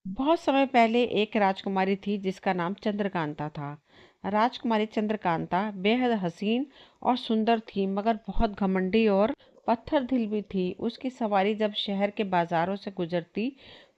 बहुत समय पहले एक राजकुमारी थी जिसका नाम चंद्रकांता था। राजकुमारी चंद्रकांता बेहद हसीन और सुंदर थी, मगर बहुत घमंडी और पत्थर दिल भी थी। उसकी सवारी जब शहर के बाजारों से गुजरती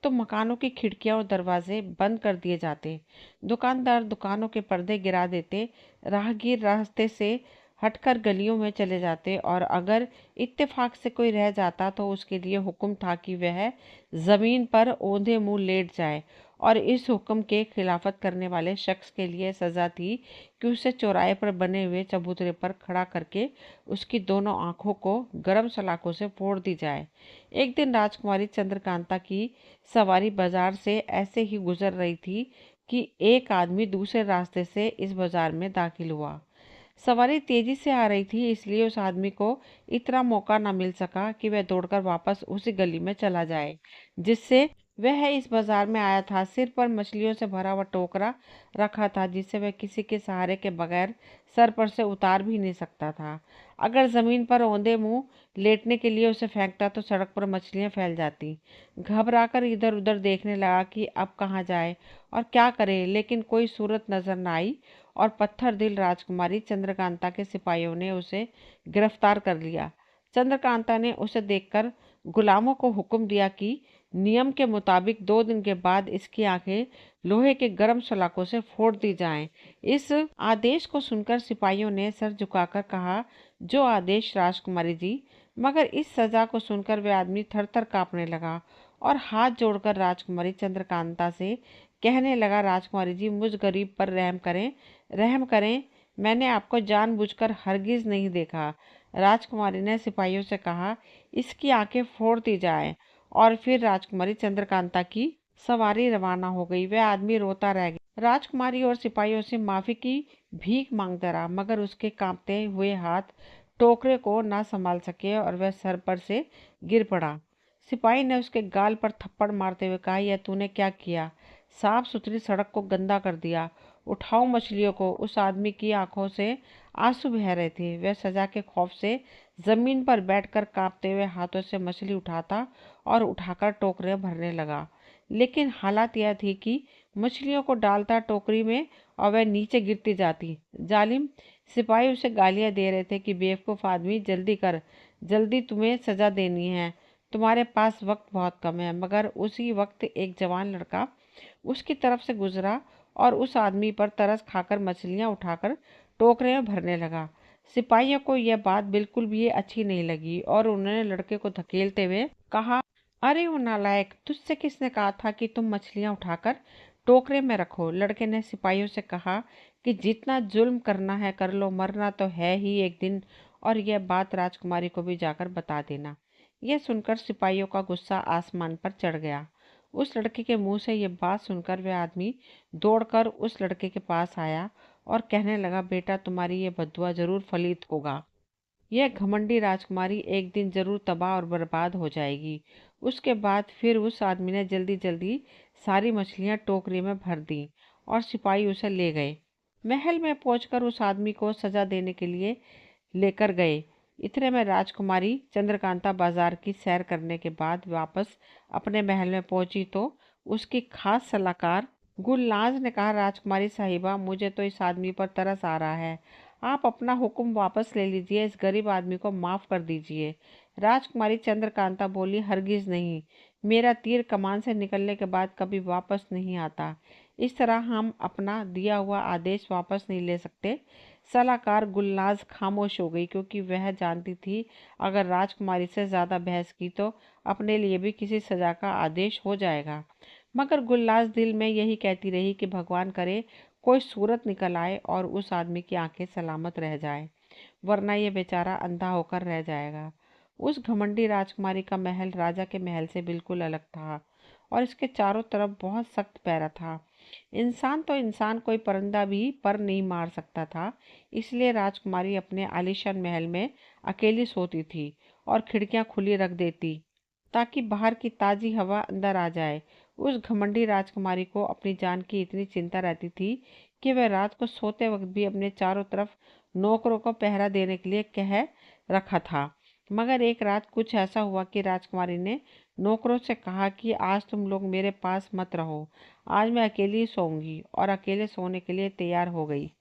तो मकानों की खिड़कियां और दरवाजे बंद कर दिए जाते, दुकानदार दुकानों के पर्दे गिरा देते, राहगीर रास्ते से हटकर गलियों में चले जाते, और अगर इत्तेफाक से कोई रह जाता तो उसके लिए हुक्म था कि वह जमीन पर औंधे मुंह लेट जाए। और इस हुक्म के खिलाफत करने वाले शख्स के लिए सजा थी कि उसे चौराहे पर बने हुए चबूतरे पर खड़ा करके उसकी दोनों आंखों को गरम सलाखों से फोड़ दी जाए। एक दिन राजकुमारी चंद्रकांता की सवारी बाजार से ऐसे ही गुजर रही थी कि एक आदमी दूसरे रास्ते से इस बाजार में दाखिल हुआ। सवारी तेजी से आ रही थी, इसलिए उस आदमी को इतना मौका न मिल सका कि वह दौड़कर वापस उसी गली में चला जाए जिससे वह इस बाजार में आया था। सिर पर मछलियों से भरा हुआ टोकरा रखा था जिसे वह किसी के सहारे के बगैर सर पर से उतार भी नहीं सकता था। अगर जमीन पर औंधे मुंह लेटने के लिए उसे फेंकता तो सड़क पर मछलियां फैल जाती। घबराकर इधर उधर देखने लगा कि अब कहाँ जाए और क्या करे, लेकिन कोई सूरत नजर न आई और पत्थर दिल राजकुमारी चंद्रकांता के सिपाहियों ने उसे गिरफ्तार कर लिया। चंद्रकांता ने उसे देखकर गुलामों को हुक्म दिया कि नियम के मुताबिक 2 दिन के बाद इसकी आंखें लोहे के गर्म सलाखों से फोड़ दी जाएं। इस आदेश को सुनकर सिपाहियों ने सर झुकाकर कहा, जो आदेश राजकुमारी जी। मगर इस सजा को सुनकर वह आदमी थर थर कांपने लगा और हाथ जोड़कर राजकुमारी चंद्रकांता से कहने लगा, राजकुमारी जी, मुझ गरीब पर रहम करें, रहम करें। मैंने आपको जानबूझकर हरगिज नहीं देखा। राजकुमारी ने सिपाहियों से कहा, इसकी आंखें फोड़ दी जाए। और फिर राजकुमारी चंद्रकांता की सवारी रवाना हो गई। वह आदमी रोता रह गया, राजकुमारी और सिपाहियों से माफी की भीख मांगता रहा, मगर उसके कांपते हुए हाथ टोकरे को ना संभाल सके और वह सर पर से गिर पड़ा। सिपाही ने उसके गाल पर थप्पड़ मारते हुए कहा, यह तूने क्या किया? साफ सुथरी सड़क को गंदा कर दिया। उठाओ मछलियों को। उस आदमी की आंखों से आंसू बह रहे थे। वह सजा के खौफ से जमीन पर बैठकर कांपते हुए हाथों से मछली उठाता और उठाकर टोकरे भरने लगा। लेकिन हालत यह थी कि मछलियों को डालता टोकरी में और वह नीचे गिरती जाती। जालिम सिपाही उसे गालियां दे रहे थे कि बेवकूफ आदमी, जल्दी कर, जल्दी तुम्हें सजा देनी है, तुम्हारे पास वक्त बहुत कम है। मगर उसी वक्त एक जवान लड़का उसकी तरफ से गुजरा और उस आदमी पर तरस खाकर मछलियां उठाकर टोकरे में भरने लगा। सिपाहियों को यह बात बिल्कुल भी अच्छी नहीं लगी और उन्होंने लड़के को धकेलते हुए कहा, अरे वो नालायक, तुझसे किसने कहा था कि तुम मछलियां उठाकर टोकरे में रखो? लड़के ने सिपाहियों से कहा कि जितना जुल्म करना है कर लो, मरना तो है ही एक दिन, और यह बात राजकुमारी को भी जाकर बता देना। यह सुनकर सिपाहियों का गुस्सा आसमान पर चढ़ गया। उस लड़के के मुंह से ये बात सुनकर वह आदमी दौड़कर उस लड़के के पास आया और कहने लगा, बेटा, तुम्हारी ये बद्दुआ जरूर फलित होगा। यह घमंडी राजकुमारी एक दिन जरूर तबाह और बर्बाद हो जाएगी। उसके बाद फिर उस आदमी ने जल्दी जल्दी सारी मछलियां टोकरी में भर दी और सिपाही उसे ले गए। महल में पहुंचकर उस आदमी को सजा देने के लिए लेकर गए। इतने में राजकुमारी चंद्रकांता बाजार की सैर करने के बाद वापस अपने महल में पहुंची तो उसकी खास सलाहकार गुलनाज ने कहा, राजकुमारी साहिबा, मुझे तो इस आदमी पर तरस आ रहा है। आप अपना हुक्म वापस ले लीजिए, इस गरीब आदमी को माफ कर दीजिए। राजकुमारी चंद्रकांता बोली, हरगिज नहीं। मेरा तीर कमान से निकलने के बाद कभी वापस नहीं आता। इस तरह हम अपना दिया हुआ आदेश वापस नहीं ले सकते। सलाहकार गुलनाज खामोश हो गई, क्योंकि वह जानती थी अगर राजकुमारी से ज्यादा बहस की तो अपने लिए भी किसी सजा का आदेश हो जाएगा। मगर गुलनाज दिल में यही कहती रही कि भगवान करे कोई सूरत निकल आए और उस आदमी की आंखें सलामत रह जाए, वरना ये बेचारा अंधा होकर रह जाएगा। उस घमंडी राजकुमारी का महल राजा के महल से बिल्कुल अलग था और इसके चारों तरफ बहुत सख्त पहरा था। इंसान तो इंसान, कोई परिंदा भी पर नहीं मार सकता था। इसलिए राजकुमारी अपने आलीशान महल में अकेली सोती थी और खिड़कियां खुली रख देती ताकि बाहर की ताजी हवा अंदर आ जाए। उस घमंडी राजकुमारी को अपनी जान की इतनी चिंता रहती थी कि वह रात को सोते वक्त भी अपने चारों तरफ नौकरों को पहरा देने के लिए कह रखा था। मगर एक रात कुछ ऐसा हुआ कि राजकुमारी ने नौकरों से कहा कि आज तुम लोग मेरे पास मत रहो, आज मैं अकेली सोऊंगी, और अकेले सोने के लिए तैयार हो गई।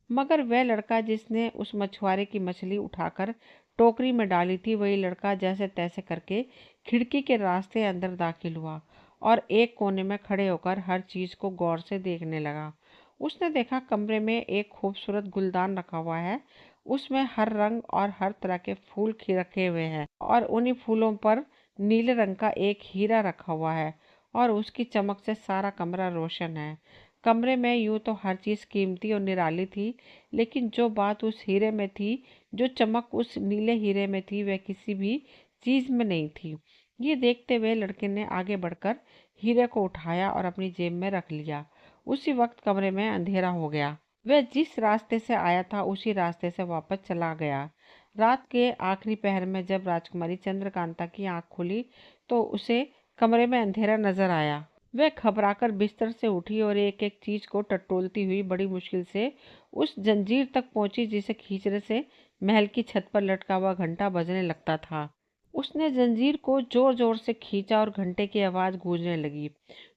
मगर वह लड़का जिसने उस मछुआरे की मछली उठाकर टोकरी में डाली थी, वही लड़का जैसे तैसे करके खिड़की के रास्ते अंदर दाखिल हुआ और एक कोने में खड़े होकर हर चीज को गौर से देखने लगा। उसने देखा कमरे में एक खूबसूरत गुलदान रखा हुआ है। उसमें हर रंग और हर तरह के फूल रखे हुए हैं, और उन्हीं फूलों पर नीले रंग का एक हीरा रखा हुआ है, और उसकी चमक से सारा कमरा रोशन है। कमरे में यूं तो हर चीज कीमती और निराली थी, लेकिन जो बात उस हीरे में थी, जो चमक उस नीले हीरे में थी, वह किसी भी चीज में नहीं थी। ये देखते हुए लड़के ने आगे बढ़कर हीरे को उठाया और अपनी जेब में रख लिया। उसी वक्त कमरे में अंधेरा हो गया। वह जिस रास्ते से आया था उसी रास्ते से वापस चला गया। रात के आखिरी पहर में जब राजकुमारी चंद्रकांता की आंख खुली तो उसे कमरे में अंधेरा नजर आया। वह घबराकर बिस्तर से उठी और एक एक चीज को टटोलती हुई बड़ी मुश्किल से उस जंजीर तक पहुंची जिसे खींचने से महल की छत पर लटका हुआ घंटा बजने लगता था। उसने जंजीर को जोर जोर से खींचा और घंटे की आवाज गूंजने लगी।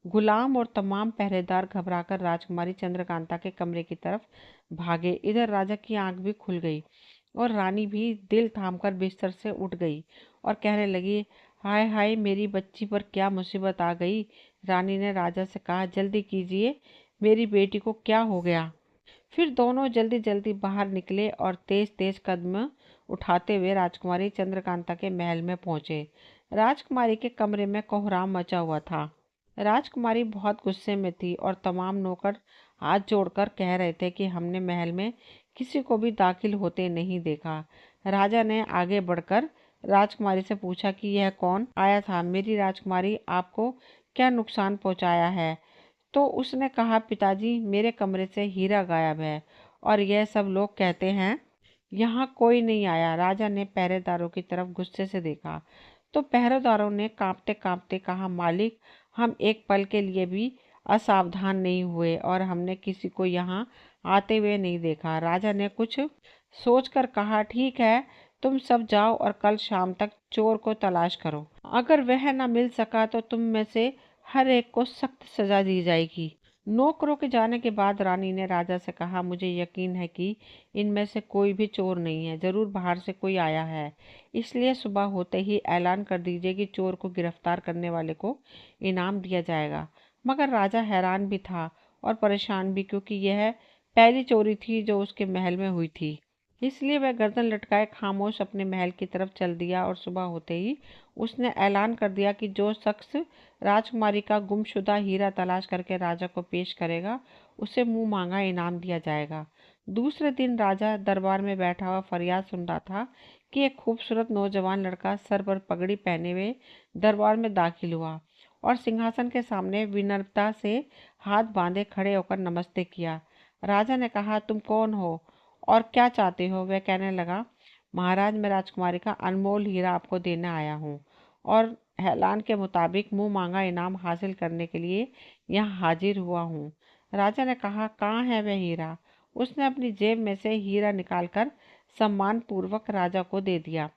गुलाम और तमाम पहरेदार घबराकर राजकुमारी चंद्रकांता के कमरे की तरफ भागे। इधर राजा की आंख भी खुल गई और रानी भी दिल थामकर बिस्तर से उठ गई और कहने लगी, हाय हाय, मेरी बच्ची पर क्या मुसीबत आ गई। रानी ने राजा से कहा, जल्दी कीजिए, मेरी बेटी को क्या हो गया। फिर दोनों जल्दी जल्दी बाहर निकले और तेज तेज कदम उठाते हुए राजकुमारी चंद्रकांता के महल में पहुंचे। राजकुमारी के कमरे में कोहराम मचा हुआ था। राजकुमारी बहुत गुस्से में थी और तमाम नौकर हाथ जोड़कर कह रहे थे कि हमने महल में किसी को भी दाखिल होते नहीं देखा। राजा ने आगे बढ़कर राजकुमारी से पूछा कि यह कौन आया था। मेरी राजकुमारी, आपको क्या नुकसान पहुंचाया है। तो उसने कहा, पिताजी, मेरे कमरे से हीरा गायब है और यह सब लोग कहते हैं यहाँ कोई नहीं आया। राजा ने पहरेदारों की तरफ गुस्से से देखा तो पहरेदारों ने कांपते कांपते कहा, मालिक, हम एक पल के लिए भी असावधान नहीं हुए और हमने किसी को यहाँ आते हुए नहीं देखा। राजा ने कुछ सोचकर कहा, ठीक है, तुम सब जाओ और कल शाम तक चोर को तलाश करो। अगर वह न मिल सका तो तुम में से हर एक को सख्त सजा दी जाएगी। नौकरों के जाने के बाद रानी ने राजा से कहा, मुझे यकीन है कि इनमें से कोई भी चोर नहीं है, जरूर बाहर से कोई आया है। इसलिए सुबह होते ही ऐलान कर दीजिए कि चोर को गिरफ्तार करने वाले को इनाम दिया जाएगा। मगर राजा हैरान भी था और परेशान भी, क्योंकि यह पहली चोरी थी जो उसके महल में हुई थी। इसलिए वह गर्दन लटकाए खामोश अपने महल की तरफ चल दिया और सुबह होते ही उसने ऐलान कर दिया कि जो शख्स राजकुमारी का गुमशुदा हीरा तलाश करके राजा को पेश करेगा, उसे मुंह मांगा इनाम दिया जाएगा। दूसरे दिन राजा दरबार में बैठा हुआ फरियाद सुन रहा था कि एक खूबसूरत नौजवान लड़का सर पर पगड़ी पहने हुए दरबार में दाखिल हुआ और सिंहासन के सामने विनम्रता से हाथ बांधे खड़े होकर नमस्ते किया। राजा ने कहा, तुम कौन हो और क्या चाहते हो। वह कहने लगा, महाराज, मैं राजकुमारी का अनमोल हीरा आपको देने आया हूँ और ऐलान के मुताबिक मुंह मांगा इनाम हासिल करने के लिए यहाँ हाजिर हुआ हूँ। राजा ने कहा, कहाँ है वह हीरा। उसने अपनी जेब में से हीरा निकालकर सम्मान पूर्वक राजा को दे दिया।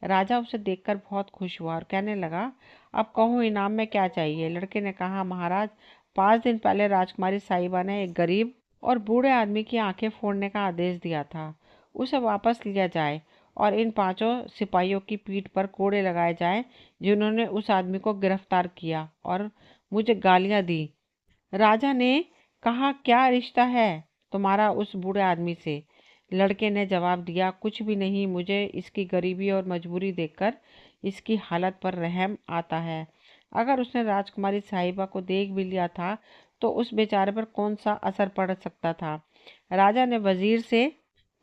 राजा उसे देखकर बहुत खुश हुआ और कहने लगा, अब कहो, इनाम में क्या चाहिए। लड़के ने कहा, महाराज, 5 दिन पहले राजकुमारी साहिबा ने एक गरीब और बूढ़े आदमी की आंखें फोड़ने का आदेश दिया था। उसे वापस लिया जाए और इन 5 सिपाहियों की पीठ पर कोड़े लगाए जाएं जिन्होंने उस आदमी को गिरफ्तार किया और मुझे गालियां दी। राजा ने कहा, क्या रिश्ता है तुम्हारा उस बूढ़े आदमी से। लड़के ने जवाब दिया, कुछ भी नहीं, मुझे इसकी गरीबी और मजबूरी देखकर इसकी हालत पर रहम आता है। अगर उसने राजकुमारी साहिबा को देख भी लिया था तो उस बेचारे पर कौन सा असर पड़ सकता था। राजा ने वजीर से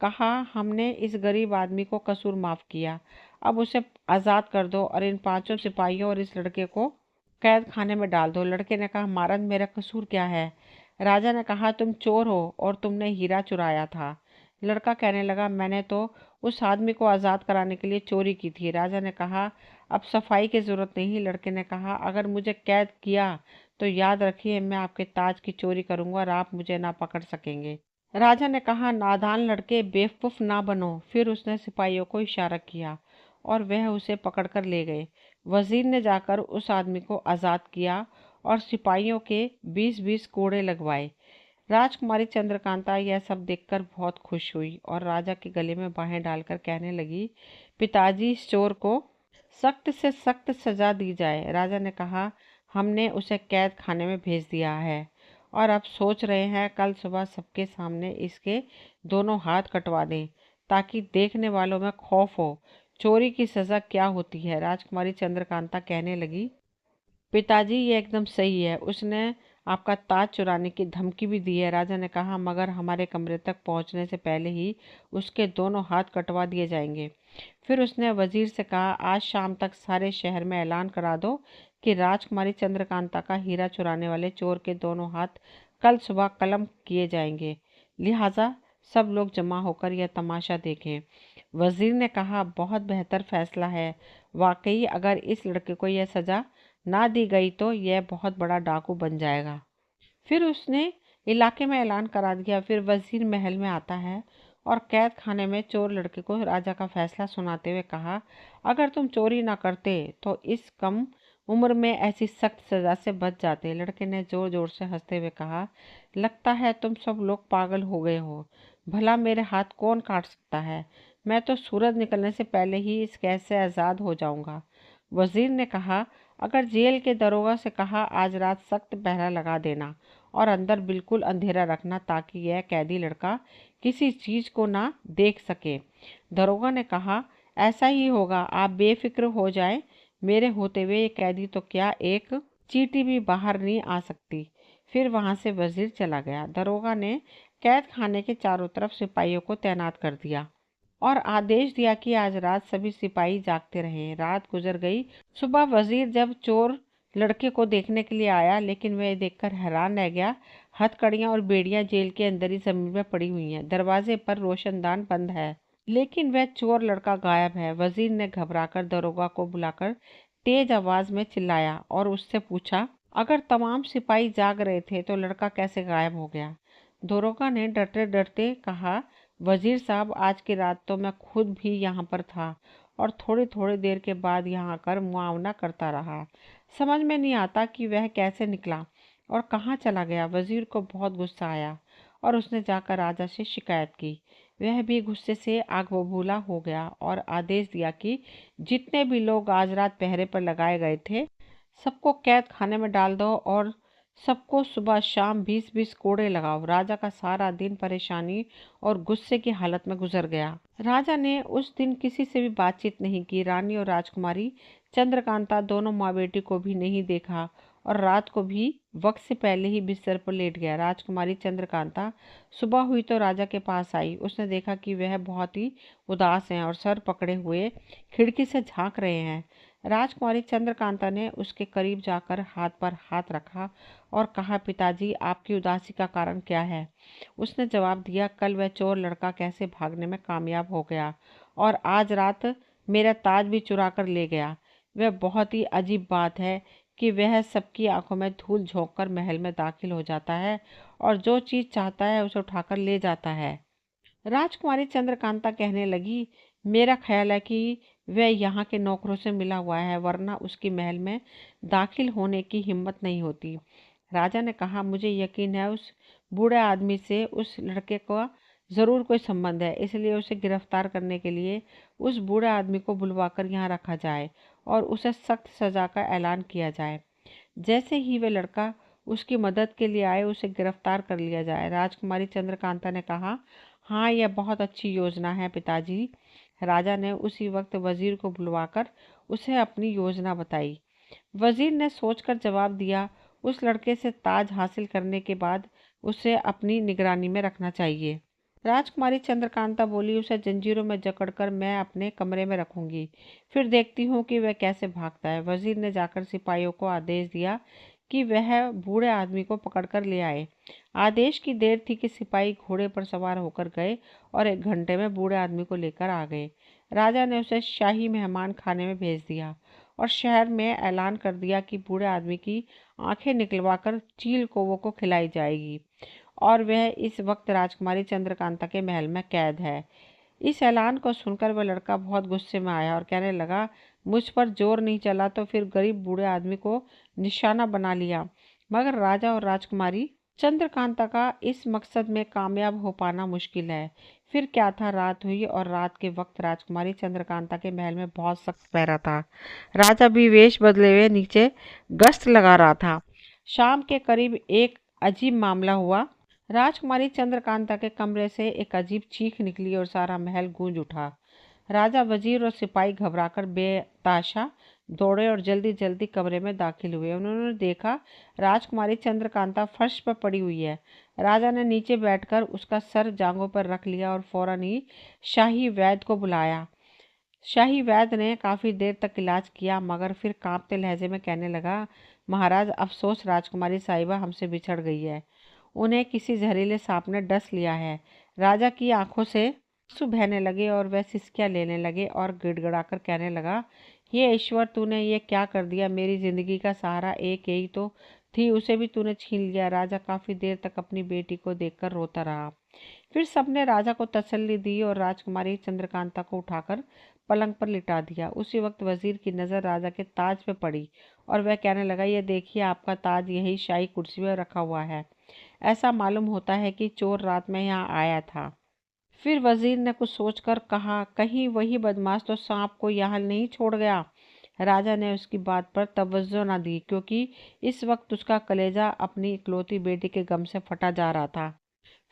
कहा, हमने इस गरीब आदमी को कसूर माफ किया, अब उसे आज़ाद कर दो और इन 5 सिपाहियों और इस लड़के को कैद खाने में डाल दो। लड़के ने कहा, महाराज, मेरा कसूर क्या है। राजा ने कहा, तुम चोर हो और तुमने हीरा चुराया था। लड़का कहने लगा, मैंने तो उस आदमी को आज़ाद कराने के लिए चोरी की थी। राजा ने कहा, अब सफाई की जरूरत नहीं। लड़के ने कहा, अगर मुझे कैद किया तो याद रखिए, मैं आपके ताज की चोरी करूंगा और आप मुझे ना पकड़ सकेंगे। राजा ने कहा, नादान लड़के, बेवकूफ ना बनो। फिर उसने सिपाहियों को इशारा किया और वह उसे पकड़कर ले गए। वजीर ने जाकर उस आदमी को आज़ाद किया और सिपाहियों के 20-20 कोड़े लगवाए। राजकुमारी चंद्रकांता यह सब देखकर बहुत खुश हुई और राजा के गले में बाहें डालकर कहने लगी, पिताजी, इस चोर को सख्त से सख्त सजा दी जाए। राजा ने कहा, हमने उसे कैद खाने में भेज दिया है और अब सोच रहे हैं कल सुबह सबके सामने इसके दोनों हाथ कटवा दें ताकि देखने वालों में खौफ हो। चोरी की सजा क्या होती है? राजकुमारी चंद्रकांता कहने लगी, पिताजी ये एकदम सही है, उसने आपका ताज चुराने की धमकी भी दी है। राजा ने कहा, मगर हमारे कमरे तक पहुंचने से पहले ही उसके दोनों हाथ कटवा दिए जाएंगे। फिर उसने वजीर से कहा, आज शाम तक सारे शहर में ऐलान करा दो कि राजकुमारी चंद्रकांता का हीरा चुराने वाले चोर के दोनों हाथ कल सुबह कलम किए जाएंगे, लिहाजा सब लोग जमा होकर यह तमाशा देखें। वजीर ने कहा, बहुत बेहतर फैसला है। वाकई अगर इस लड़के को यह सजा ना दी गई तो यह बहुत बड़ा डाकू बन जाएगा। फिर उसने इलाके में ऐलान करा दिया। फिर वजीर महल में आता है और कैद खाने में चोर लड़के को राजा का फैसला सुनाते हुए कहा, अगर तुम चोरी ना करते तो इस कम उम्र में ऐसी सख्त सजा से बच जाते। लड़के ने जोर जोर से हंसते हुए कहा, लगता है तुम सब लोग पागल हो गए हो। भला मेरे हाथ कौन काट सकता है? मैं तो सूरज निकलने से पहले ही इस कैद से आज़ाद हो जाऊंगा। वजीर ने कहा, अगर जेल के दरोगा से कहा आज रात सख्त पहरा लगा देना और अंदर बिल्कुल अंधेरा रखना ताकि यह कैदी लड़का किसी चीज को ना देख सके। दरोगा ने कहा, ऐसा ही होगा, आप बेफिक्र हो जाए। मेरे होते हुए ये कैदी तो क्या एक चींटी भी बाहर नहीं आ सकती। फिर वहां से वजीर चला गया। दरोगा ने कैद खाने के चारों तरफ सिपाहियों को तैनात कर दिया और आदेश दिया कि आज रात सभी सिपाही जागते रहें। रात गुजर गई। सुबह वजीर जब चोर लड़के को देखने के लिए आया, लेकिन वह देखकर हैरान रह गया। हथकड़ियां और बेड़ियां जेल के अंदर ही जमीन में पड़ी हुई हैं। दरवाजे पर रोशनदान बंद है, लेकिन वह चोर लड़का गायब है। वजीर ने घबराकर दरोगा को बुलाकर तेज आवाज में चिल्लाया और उससे पूछा, अगर तमाम सिपाही जाग रहे थे तो लड़का कैसे गायब हो गया? दरोगा ने डरते डरते कहा, वजीर साहब, आज की रात तो मैं खुद भी यहाँ पर था और थोड़ी थोड़ी देर के बाद यहाँ आकर मुआवना करता रहा। समझ में नहीं आता कि वह कैसे निकला और कहाँ चला गया। वजीर को बहुत गुस्सा आया और उसने जाकर राजा से शिकायत की। वह भी गुस्से से आग बबूला हो गया और आदेश दिया कि जितने भी लोग आज रात पहरे पर लगाए गए थे सबको कैद खाने में डाल दो और सबको सुबह शाम 20-20 कोड़े लगाओ। राजा का सारा दिन परेशानी और गुस्से की हालत में गुजर गया। राजा ने उस दिन किसी से भी बातचीत नहीं की। रानी और राजकुमारी चंद्रकांता दोनों माँ बेटी को भी नहीं देखा और रात को भी वक्त से पहले ही बिस्तर पर लेट गया। राजकुमारी चंद्रकांता सुबह हुई तो राजा के पास आई। उसने देखा कि वह बहुत ही उदास हैं और सर पकड़े हुए खिड़की से झांक रहे हैं। राजकुमारी चंद्रकांता ने उसके करीब जाकर हाथ पर हाथ रखा और कहा, पिताजी, आपकी उदासी का कारण क्या है? उसने जवाब दिया, कल वह चोर लड़का कैसे भागने में कामयाब हो गया और आज रात मेरा ताज भी चुरा कर ले गया। वह बहुत ही अजीब बात है कि वह सबकी आंखों में धूल झोंककर महल में दाखिल हो जाता है और जो चीज चाहता है उसे उठाकर ले जाता है। राजकुमारी चंद्रकांता कहने लगी, मेरा ख्याल है कि वह यहाँ के नौकरों से मिला हुआ है, वरना उसकी महल में दाखिल होने की हिम्मत नहीं होती। राजा ने कहा, मुझे यकीन है उस बूढ़े आदमी से उस लड़के का जरूर कोई संबंध है, इसलिए उसे गिरफ्तार करने के लिए उस बूढ़े आदमी को बुलवाकर यहाँ रखा जाए और उसे सख्त सजा का ऐलान किया जाए। जैसे ही वह लड़का उसकी मदद के लिए आए उसे गिरफ्तार कर लिया जाए। राजकुमारी चंद्रकांता ने कहा, हाँ, यह बहुत अच्छी योजना है पिताजी। राजा ने उसी वक्त वजीर को बुलवाकर उसे अपनी योजना बताई। वजीर ने सोचकर जवाब दिया, उस लड़के से ताज हासिल करने के बाद उसे अपनी निगरानी में रखना चाहिए। राजकुमारी चंद्रकांता बोली, उसे जंजीरों में जकड़कर मैं अपने कमरे में रखूंगी, फिर देखती हूँ कि वह कैसे भागता है। वजीर ने जाकर सिपाहियों को आदेश दिया कि वह बूढ़े आदमी को पकड़कर ले आए। आदेश की देर थी कि सिपाही घोड़े पर सवार होकर गए और 1 घंटे में बूढ़े आदमी को लेकर आ गए। राजा ने उसे शाही मेहमान खाने में भेज दिया और शहर में ऐलान कर दिया कि बूढ़े आदमी की आंखें निकलवाकर चील कौवों को खिलाई जाएगी और वह इस वक्त राजकुमारी चंद्रकांता के महल में कैद है। इस ऐलान को सुनकर वह लड़का बहुत गुस्से में आया और कहने लगा, मुझ पर जोर नहीं चला तो फिर गरीब बूढ़े आदमी को निशाना बना लिया। मगर राजा और राजकुमारी चंद्रकांता का इस मकसद में कामयाब हो पाना मुश्किल है। फिर क्या था, रात हुई और रात के वक्त राजकुमारी चंद्रकांता के महल में बहुत सख्त पहरा था। राजा भी वेश बदले हुए नीचे गश्त लगा रहा था। शाम के करीब एक अजीब मामला हुआ। राजकुमारी चंद्रकांता के कमरे से एक अजीब चीख निकली और सारा महल गूंज उठा। राजा, वजीर और सिपाही घबराकर बेताशा दौड़े और जल्दी जल्दी कमरे में दाखिल हुए। उन्होंने देखा राजकुमारी चंद्रकांता फर्श पर पड़ी हुई है। राजा ने नीचे बैठकर उसका सर जांघों पर रख लिया और फौरन ही शाही वैद्य को बुलाया। शाही वैद्य ने काफी देर तक इलाज किया, मगर फिर कांपते लहजे में कहने लगा, महाराज, अफसोस, राजकुमारी साहिबा हमसे बिछड़ गई है। उन्हें किसी जहरीले सांप ने डस लिया है। राजा की आंखों से आंसू बहने लगे और वह सिसकियां लेने लगे और गिड़गिड़ाकर कहने लगा, हे ईश्वर, तूने ये क्या कर दिया। मेरी जिंदगी का सहारा एक यही तो थी, उसे भी तूने छीन लिया। राजा काफी देर तक अपनी बेटी को देखकर रोता रहा। फिर सबने राजा को तसल्ली दी और राजकुमारी चंद्रकांता को उठाकर पलंग पर लिटा दिया। उसी वक्त वजीर की नजर राजा के ताज पे पड़ी और वह कहने लगा, ये देखिए, आपका ताज यही शाही कुर्सी पर रखा हुआ है। ऐसा मालूम होता है कि चोर रात में यहाँ आया था। फिर वजीर ने कुछ सोचकर कहा, कहीं वही बदमाश तो सांप को यहाँ नहीं छोड़ गया। राजा ने उसकी बात पर तवज्जो न दी, क्योंकि इस वक्त उसका कलेजा अपनी इकलौती बेटी के गम से फटा जा रहा था।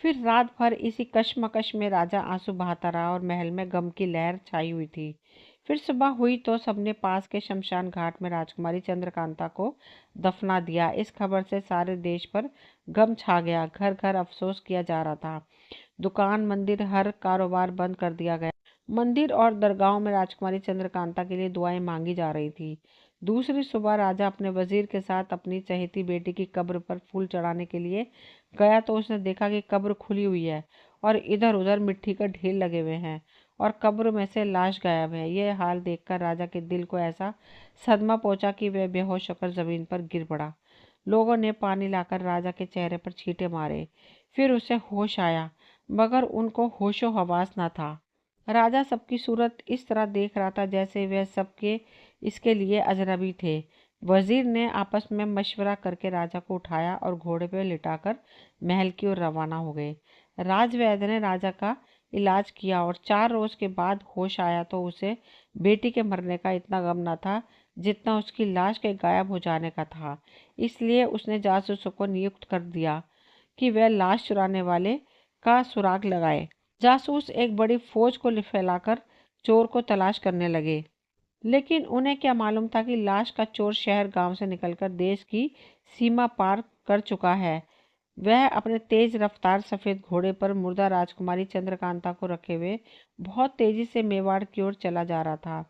फिर रात भर इसी कश्मकश में राजा आंसू बहाता रहा और महल में गम की लहर छाई हुई थी। फिर सुबह हुई तो सबने पास के शमशान घाट में राजकुमारी चंद्रकांता को दफना दिया। इस खबर से सारे देश पर गम छा गया। घर घर अफसोस किया जा रहा था। दुकान, मंदिर, हर कारोबार बंद कर दिया गया। मंदिर और दरगाहों में राजकुमारी चंद्रकांता के लिए दुआएं मांगी जा रही थी। दूसरी सुबह राजा अपने वजीर के साथ अपनी चहेती बेटी की कब्र पर फूल चढ़ाने के लिए गया तो उसने देखा कि कब्र खुली हुई है और इधर उधर मिट्टी का ढेर लगे हुए हैं और कब्र में से लाश गायब है। यह हाल देखकर राजा के दिल को ऐसा सदमा पहुंचा कि वह बेहोश होकर जमीन पर गिर पड़ा। लोगों ने पानी लाकर राजा के चेहरे पर छींटे मारे। फिर उसे होश आया, मगर उनको होशो हवास न था। राजा सबकी सूरत इस तरह देख रहा था जैसे वह सबके इसके लिए अजनबी थे। वजीर ने आपस में मशवरा करके राजा को उठाया और घोड़े पर लिटाकर महल की ओर रवाना हो गए। राजवैद्य ने राजा का इलाज किया और 4 रोज के बाद होश आया तो उसे बेटी के मरने का इतना गम न था जितना उसकी लाश के गायब हो जाने का था। इसलिए उसने जासूसों को नियुक्त कर दिया कि वह लाश चुराने वाले का सुराग लगाए। जासूस एक बड़ी फौज को फैलाकर चोर को तलाश करने लगे, लेकिन उन्हें क्या मालूम था कि लाश का चोर शहर गांव से निकलकर देश की सीमा पार कर चुका है। वह अपने तेज रफ्तार सफेद घोड़े पर मुर्दा राजकुमारी चंद्रकांता को रखे हुए बहुत तेजी से मेवाड़ की ओर चला जा रहा था,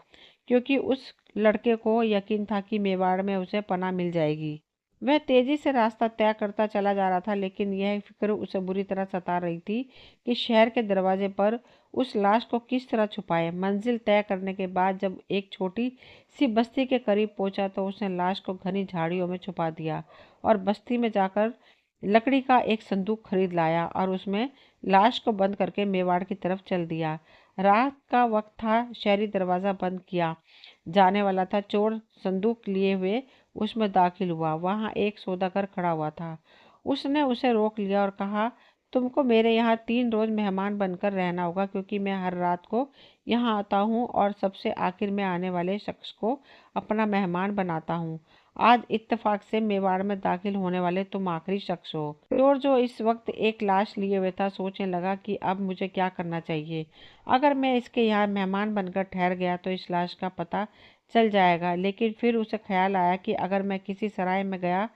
क्योंकि उस लड़के को यकीन था कि मेवाड़ में उसे पनाह मिल जाएगी। वह तेजी से रास्ता तय करता चला जा रहा था, लेकिन यह फिक्र उसे बुरी तरह सता रही थी कि शहर के दरवाजे पर उस लाश को किस तरह छुपाए। मंजिल तय करने के बाद जब एक छोटी सी बस्ती के करीब पहुंचा तो उसने लाश को घनी झाड़ियों में छुपा दिया और बस्ती में जाकर लकड़ी का एक संदूक खरीद लाया और उसमें लाश को बंद करके मेवाड़ की तरफ चल दिया। रात का वक्त था। शहरी दरवाजा बंद किया जाने वाला था। चोर संदूक लिए हुए उसमें दाखिल हुआ। वहां एक सौदागर खड़ा हुआ था। उसने उसे रोक लिया और कहा, तुमको मेरे यहाँ 3 रोज मेहमान बनकर रहना होगा, क्योंकि मैं हर रात को यहाँ आता हूँ और सबसे आखिर में आने वाले शख्स को अपना मेहमान बनाता हूँ। आज इत्तेफाक से मेवाड़ में दाखिल होने वाले तुम आखिरी शख्स हो। चोर, जो इस वक्त एक लाश लिए हुए था, सोचने लगा कि अब मुझे क्या करना चाहिए। अगर मैं इसके यहाँ मेहमान बनकर ठहर गया तो इस लाश का पता चल जाएगा, लेकिन फिर उसे ख्याल आया कि अगर मैं किसी सराय में गया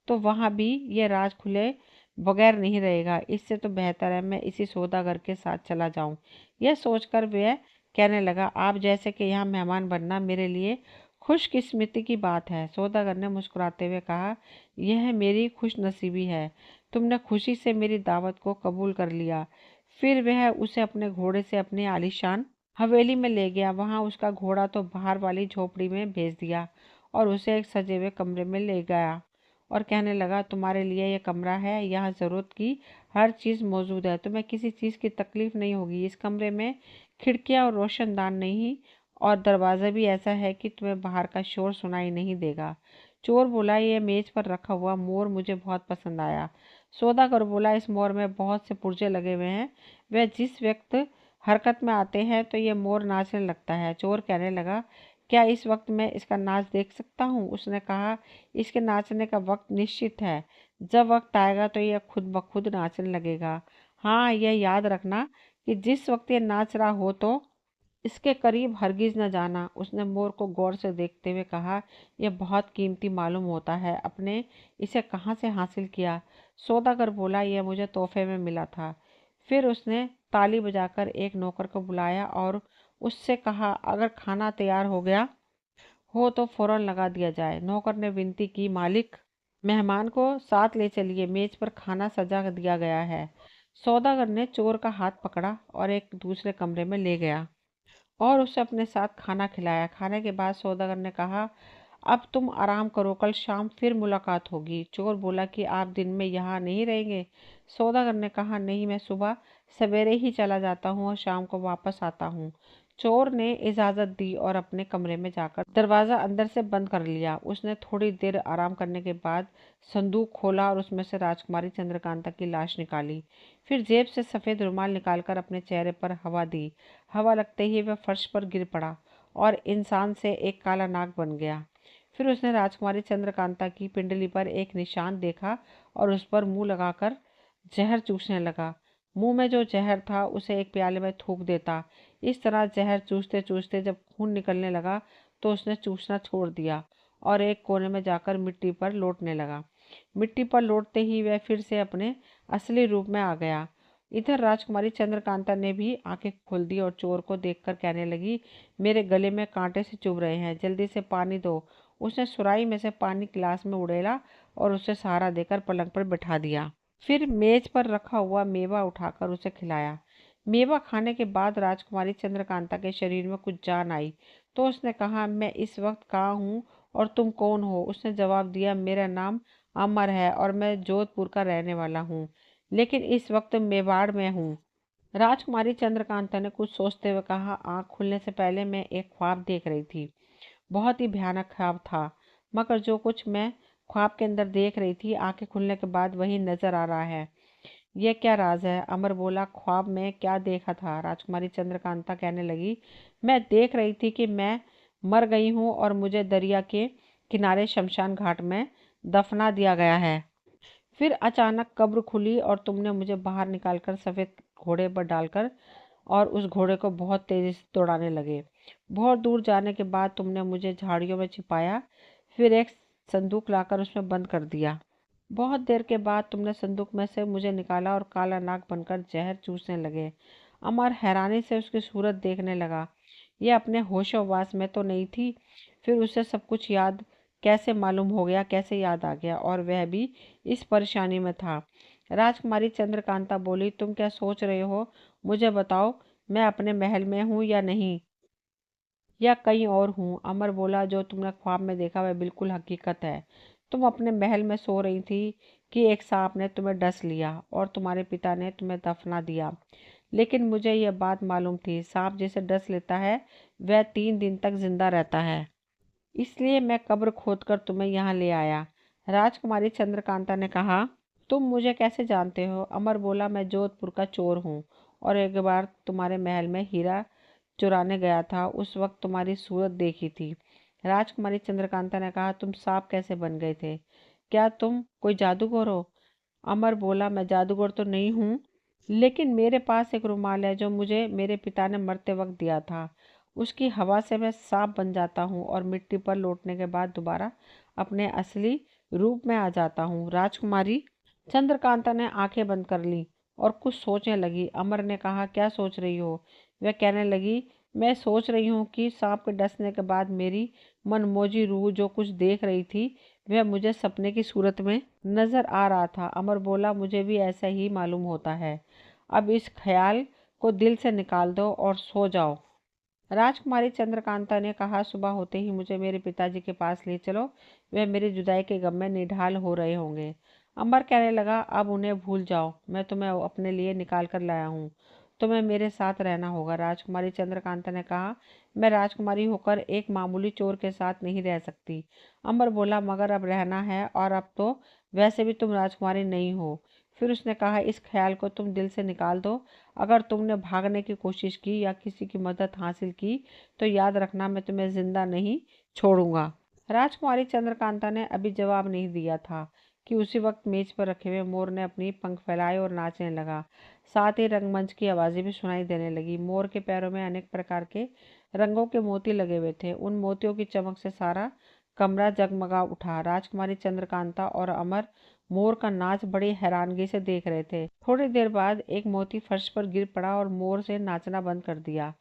तो वहां भी ये राज खुले बगैर नहीं रहेगा। इससे तो बेहतर है मैं इसी सौदागर के साथ चला जाऊं। यह सोचकर वह कहने लगा, आप जैसे कि यहाँ मेहमान बनना मेरे लिए खुशकिस्मती की बात है। सौदागर ने मुस्कुराते हुए कहा, यह मेरी खुशनसीबी है, तुमने खुशी से मेरी दावत को कबूल कर लिया। फिर वह उसे अपने घोड़े से अपनी आलीशान हवेली में ले गया। वहां उसका घोड़ा तो बाहर वाली झोपड़ी में भेज दिया और उसे एक सजे हुए कमरे में ले गया और कहने लगा, तुम्हारे लिए यह कमरा है, यहाँ ज़रूरत की हर चीज़ मौजूद है, तुम्हें किसी चीज़ की तकलीफ नहीं होगी। इस कमरे में खिड़कियाँ और रोशनदान नहीं और दरवाज़ा भी ऐसा है कि तुम्हें बाहर का शोर सुनाई नहीं देगा। चोर बोला, यह मेज पर रखा हुआ मोर मुझे बहुत पसंद आया। सौदागर बोला, इस मोर में बहुत से पुर्जे लगे हुए हैं, वह जिस वक्त हरकत में आते हैं तो ये मोर नाचने लगता है। चोर कहने लगा, क्या इस वक्त मैं इसका नाच देख सकता हूँ? उसने कहा, इसके नाचने का वक्त निश्चित है, जब वक्त आएगा तो यह खुद ब खुद नाचने लगेगा। हाँ, यह याद रखना कि जिस वक्त ये नाच रहा हो तो इसके करीब हरगिज न जाना। उसने मोर को गौर से देखते हुए कहा, यह बहुत कीमती मालूम होता है, अपने इसे कहाँ से हासिल किया? सौदागर बोला, यह मुझे तोहफे में मिला था। फिर उसने ताली बजाकर एक नौकर को बुलाया और उससे कहा, अगर खाना तैयार हो गया हो तो फौरन लगा दिया जाए। नौकर ने विनती की, मालिक, मेहमान को साथ ले चलिए, मेज पर खाना सजा दिया गया है। सौदागर ने चोर का हाथ पकड़ा और एक दूसरे कमरे में ले गया और उसे अपने साथ खाना खिलाया। खाने के बाद सौदागर ने कहा, अब तुम आराम करो, कल शाम फिर मुलाकात होगी। चोर बोला कि आप दिन में यहाँ नहीं रहेंगे? सौदागर ने कहा, नहीं, मैं सुबह सवेरे ही चला जाता हूँ और शाम को वापस आता हूँ। चोर ने इजाज़त दी और अपने कमरे में जाकर दरवाज़ा अंदर से बंद कर लिया। उसने थोड़ी देर आराम करने के बाद संदूक खोला और उसमें से राजकुमारी चंद्रकांता की लाश निकाली। फिर जेब से सफ़ेद रुमाल निकालकर अपने चेहरे पर हवा दी। हवा लगते ही वह फर्श पर गिर पड़ा और इंसान से एक काला नाग बन गया। फिर उसने राजकुमारी चंद्रकांता की पिंडली पर एक निशान देखा और उस पर मुंह लगाकर जहर चूसने लगा। मुंह में जो जहर था उसे एक प्याले में थूक देता। इस तरह जहर चूसते चूसते जब खून निकलने लगा तो उसने चूसना छोड़ दिया और एक कोने में जाकर मिट्टी पर लौटने लगा। मिट्टी पर लौटते ही वह फिर से अपने असली रूप में आ गया। इधर राजकुमारी चंद्रकांता ने भी आंखें खोल दी और चोर को देखकर कहने लगी, मेरे गले में कांटे से चुभ रहे हैं, जल्दी से पानी दो। उसने सुराही में से पानी गिलास में उड़ेला और उसे सहारा देकर पलंग पर बैठा दिया। फिर मेज पर रखा हुआ मेवा उठाकर उसे खिलाया। मेवा खाने के बाद राजकुमारी चंद्रकांता के शरीर में कुछ जान आई तो उसने कहा, मैं इस वक्त कहाँ हूँ और तुम कौन हो? उसने जवाब दिया, मेरा नाम अमर है और मैं जोधपुर का रहने वाला हूँ, लेकिन इस वक्त मेवाड़ में हूँ। राजकुमारी चंद्रकांता ने कुछ सोचते हुए कहा, आँख खुलने से पहले मैं एक ख्वाब देख रही थी। बहुत ही भयानक ख्वाब था, मगर जो कुछ मैं ख्वाब के अंदर देख रही थी, आंखें खुलने के बाद वही नजर आ रहा है। यह क्या राज है? अमर बोला, ख्वाब में क्या देखा था? राजकुमारी चंद्रकांता कहने लगी, मैं देख रही थी कि मैं मर गई हूँ और मुझे दरिया के किनारे शमशान घाट में दफना दिया गया है। फिर अचानक कब्र खुली और तुमने मुझे बाहर निकालकर सफ़ेद घोड़े पर डालकर और उस घोड़े को बहुत तेज़ी से दौड़ाने लगे। बहुत दूर जाने के बाद तुमने मुझे झाड़ियों में छिपाया, फिर एक संदूक लाकर उसमें बंद कर दिया। बहुत देर के बाद तुमने संदूक में से मुझे निकाला और काला नाग बनकर जहर चूसने लगे। अमर हैरानी से उसकी सूरत देखने लगा। यह अपने होशोहवास में तो नहीं थी। फिर उसे सब कुछ याद कैसे मालूम हो गया, कैसे याद आ गया, और वह भी इस परेशानी में था। राजकुमारी चंद्रकांता बोली, तुम क्या सोच रहे हो? मुझे बताओ, मैं अपने महल में हूँ या नहीं, या कहीं और हूँ? अमर बोला, जो तुमने ख्वाब में देखा वह बिल्कुल हकीकत है। तुम अपने महल में सो रही थी कि एक सांप ने तुम्हें डस लिया और तुम्हारे पिता ने तुम्हें दफना दिया। लेकिन मुझे यह बात मालूम थी, सांप जिसे डस लेता है वह 3 दिन तक जिंदा रहता है, इसलिए मैं कब्र खोदकर तुम्हें यहाँ ले आया। राजकुमारी चंद्रकांता ने कहा, तुम मुझे कैसे जानते हो? अमर बोला, मैं जोधपुर का चोर हूँ और एक बार तुम्हारे महल में हीरा चुराने गया था, उस वक्त तुम्हारी सूरत देखी थी। राजकुमारी चंद्रकांता ने कहा, तुम सांप कैसे बन गए थे? क्या तुम कोई जादूगर हो? अमर बोला, मैं जादूगर तो नहीं हूँ, लेकिन मेरे पास एक रुमाल है जो मुझे मेरे पिता ने मरते वक्त दिया था। उसकी हवा से मैं सांप बन जाता हूँ और मिट्टी पर लौटने के बाद दोबारा अपने असली रूप में आ जाता हूँ। राजकुमारी चंद्रकांता ने आंखें बंद कर ली और कुछ सोचने लगी। अमर ने कहा, क्या सोच रही हो? वह कहने लगी, मैं सोच रही हूँ कि सांप के डसने के बाद मेरी मनमौजी रूह जो कुछ देख रही थी वह मुझे सपने की सूरत में नजर आ रहा था। अमर बोला, मुझे भी ऐसा ही मालूम होता है, अब इस ख्याल को दिल से निकाल दो और सो जाओ। राजकुमारी चंद्रकांता ने कहा, सुबह होते ही मुझे मेरे पिताजी के पास ले चलो, वे मेरी जुदाई के गम में निढाल हो रहे होंगे। अमर कहने लगा, अब उन्हें भूल जाओ, मैं तुम्हें अपने लिए निकाल कर लाया हूँ। तुम्हें मेरे साथ रहना होगा। राजकुमारी चंद्रकांता ने कहा, मैं राजकुमारी होकर एक मामूली चोर के साथ नहीं रह सकती। अमर बोला, मगर अब रहना है, और अब तो वैसे भी तुम राजकुमारी नहीं हो। फिर उसने कहा, इस ख्याल को तुम दिल से निकाल दो। अगर तुमने भागने की कोशिश की या किसी की मदद हासिल की तो याद रखना, मैं तुम्हें जिंदा नहीं छोड़ूंगा। राजकुमारी चंद्रकांता ने अभी जवाब नहीं दिया था कि उसी वक्त मेज पर रखे हुए मोर ने अपनी पंख फैलाए और नाचने लगा। साथ ही रंगमंच की आवाजें भी सुनाई देने लगी। मोर के पैरों में अनेक प्रकार के रंगों के मोती लगे हुए थे। उन मोतियों की चमक से सारा कमरा जगमगा उठा। राजकुमारी चंद्रकांता और अमर मोर का नाच बड़ी हैरानगी से देख रहे थे। थोड़ी देर बाद एक मोती फर्श पर गिर पड़ा और मोर से नाचना बंद कर दिया।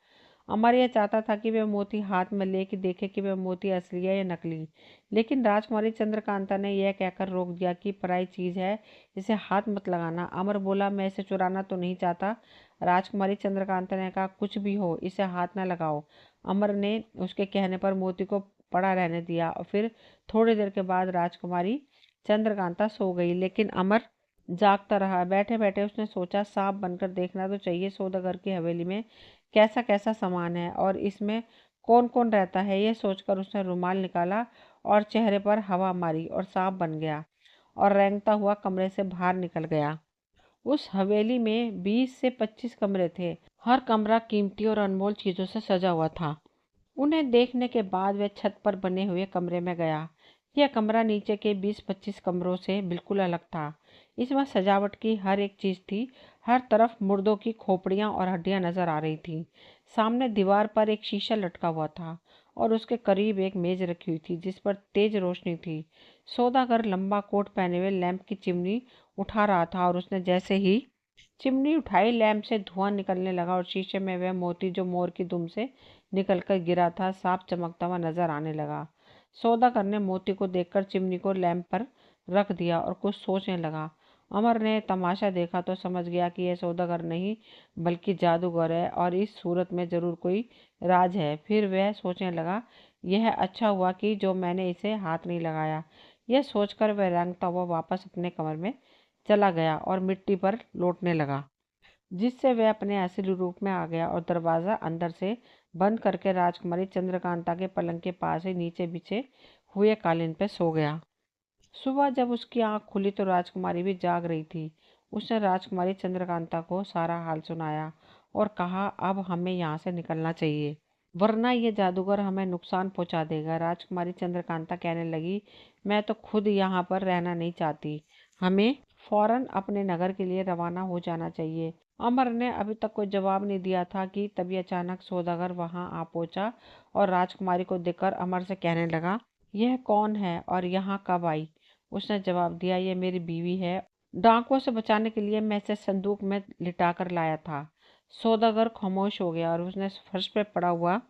अमर यह चाहता था कि वह मोती हाथ में लेके देखे कि वह मोती असली है या नकली, लेकिन राजकुमारी चंद्रकांता ने यह कहकर रोक दिया कि पराई चीज है, इसे हाथ मत लगाना। अमर बोला, मैं इसे चुराना तो नहीं चाहता। राजकुमारी चंद्रकांता ने कहा, कुछ भी हो, इसे हाथ न लगाओ। अमर ने उसके कहने पर मोती को पड़ा रहने दिया और फिर थोड़ी देर के बाद राजकुमारी चंद्रकांता सो गई, लेकिन अमर जागता रहा। बैठे बैठे उसने सोचा, सांप बनकर देखना तो चाहिए सौदागर की हवेली में कैसा कैसा सामान है और इसमें कौन कौन रहता है। यह सोचकर उसने रुमाल निकाला और चेहरे पर हवा मारी और सांप बन गया और रेंगता हुआ कमरे से बाहर निकल गया। उस हवेली में 20 से 25 कमरे थे। हर कमरा कीमती और अनमोल चीजों से सजा हुआ था। उन्हें देखने के बाद वह छत पर बने हुए कमरे में गया। यह कमरा नीचे के 20-25 कमरों से बिल्कुल अलग था। इसमें सजावट की हर एक चीज थी। हर तरफ मुर्दों की खोपड़ियां और हड्डियां नजर आ रही थीं। सामने दीवार पर एक शीशा लटका हुआ था और उसके करीब एक मेज रखी हुई थी जिस पर तेज रोशनी थी। सौदागर लंबा कोट पहने हुए लैंप की चिमनी उठा रहा था और उसने जैसे ही चिमनी उठाई, लैंप से धुआं निकलने लगा और शीशे में वह मोती जो मोर की दुम से निकलकर गिरा था साफ चमकता हुआ नजर आने लगा। सौदागर ने मोती को देखकर चिमनी को लैंप पर रख दिया और कुछ सोचने लगा। अमर ने तमाशा देखा तो समझ गया कि यह सौदागर नहीं बल्कि जादूगर है और इस सूरत में जरूर कोई राज है। फिर वह सोचने लगा, यह अच्छा हुआ कि जो मैंने इसे हाथ नहीं लगाया। यह सोचकर वह रेंगता हुआ वापस अपने कमरे में चला गया और मिट्टी पर लौटने लगा, जिससे वह अपने असली रूप में आ गया और दरवाजा अंदर से बंद करके राजकुमारी चंद्रकांता के पलंग के पास ही नीचे बिछे हुए कालीन पर सो गया। सुबह जब उसकी आंख खुली तो राजकुमारी भी जाग रही थी। उसने राजकुमारी चंद्रकांता को सारा हाल सुनाया और कहा, अब हमें यहाँ से निकलना चाहिए, वरना ये जादूगर हमें नुकसान पहुंचा देगा। राजकुमारी चंद्रकांता कहने लगी, मैं तो खुद यहाँ पर रहना नहीं चाहती। हमें फौरन अपने नगर के लिए रवाना हो जाना चाहिए। अमर ने अभी तक कोई जवाब नहीं दिया था कि तभी अचानक सौदागर वहां आ पहुंचा और राजकुमारी को देखकर अमर से कहने लगा, यह कौन है और यहाँ कब आई? उसने जवाब दिया, यह मेरी बीवी है। डाकुओं से बचाने के लिए मैं इसे संदूक में लिटाकर लाया था। सौदागर खामोश हो गया और उसने फर्श पर पड़ा हुआ